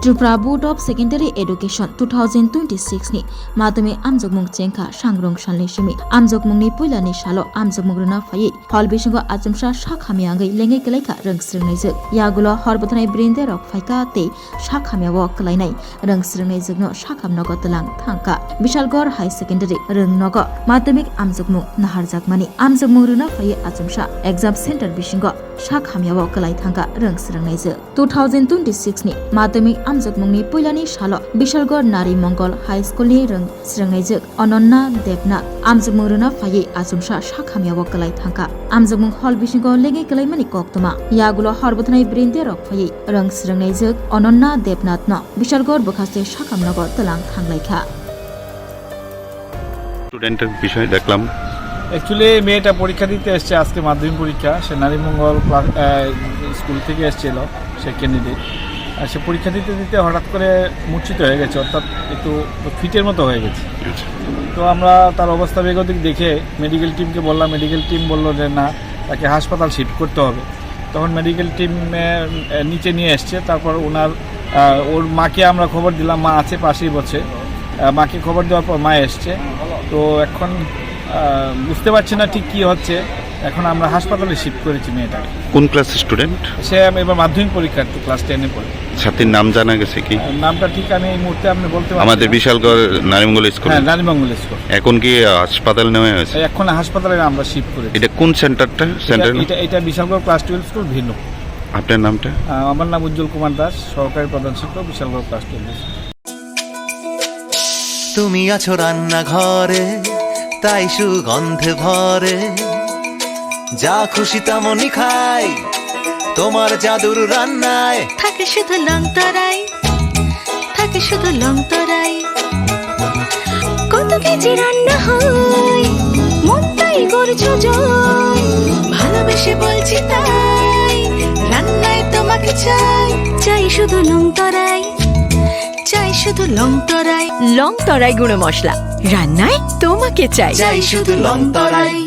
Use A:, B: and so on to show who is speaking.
A: Tripura Board of Secondary Education 2026 ni madhyamik amjokmung chengkha sangrong salni simi amjokmungni puilani salo amjokmungruna phai hol bisingo ajumsa sakhamiangai lengai kelaikha rongsringnai yagulo horbothanai brinde rok phaika te sakhamiawo kelainai rongsringnai jogno sakhamnogo tlang thangka Bishalgor High Secondary rungnogo madhyamik amjokmung naharjakmani amjokmungruna phai ajumsa exam center bisingo sakhamiawo kelai thangka rongsringnai 2026 ni madhyamik amjokmungni puilani salo Bishalgor Nari Mongol High School ni rongsringnai Anonna Devnath amjokmungruna phai ajumsa sakhamiawo kelai thangka amjokmung hol bisingo lengai kelaimani koktoma yagulo horbothanai brinde rok phai rongsringnai Anonna Devnath no Bishalgor bokhaste sakhamnogo telang thanglaikha
B: স্টুডেন্টের বিষয় দেখলাম
C: actually মেয়েটা পরীক্ষা দিতে এসছে আজকে মাধ্যমিক পরীক্ষা সে নারীমঙ্গল স্কুল থেকে এসেছিল সে ক্যান্ডিডেট আর সে পরীক্ষা দিতে দিতে হঠাৎ করে মূর্ছিত হয়ে গেছে অর্থাৎ একটু ফিটের মতো হয়ে গেছে তো আমরা তার অবস্থা বেগতিক দেখে মেডিকেল টিমকে বললাম মেডিকেল টিম বললো যে না তাকে হাসপাতাল শিফট করতে হবে তখন মেডিকেল টিম নিচে নিয়ে এসছে তারপর ওর মাকে আমরা খবর দিলাম মা আছে পাশেই বসে মাকে খবর দেওয়ার পর মা এসছে তো এখন বুঝতে পারছি না ঠিক কী হচ্ছে এখন আমরা হাসপাতালে শিফট করেছি মেয়েটাকে
B: কোন ক্লাসের স্টুডেন্ট
C: সে এবার মাধ্যমিক পরীক্ষার্থী ক্লাস 10-এ পড়ে
B: ছাত্রীর নাম জানা গেছে কি
C: নামটা ঠিক আমি এই মুহূর্তে আপনি বলতে পারছি
B: আমাদের বিশালগড় নারীমঙ্গল স্কুল
C: হ্যাঁ নারীমঙ্গল স্কুল
B: এখন কি হাসপাতাল নেওয়া হয়েছে
C: এখন হাসপাতালে আমরা শিফট করেছি
B: এটা কোন সেন্টারটা
C: এটা বিশালগড় ক্লাস 12 স্কুল ভিন্ন
B: আপনার নামটা
C: আমার নাম উজ্জ্বল কুমার দাস সহকারী প্রধান শিক্ষক বিশালগড় ক্লাস 12
D: তুমি আছো রান্নাঘরে তাই সুগন্ধে ভরে যা খুশি তেমনই খাই তোমার জাদুর রান্নায়
E: থাকে শুধু লংতরাই থাকে শুধু লংতরাই কত কেজি রান্না হয় মনটাই করছো জয় ভালোবেসে বলছি তাই রান্নায় তোমাকে চাই চাই শুধু লংতরাই চাই শুধু লংতরাই লংতরাই গুঁড়ো মশলা রান্নায় তোমাকে চাই
D: চাই শুধু লংতরাই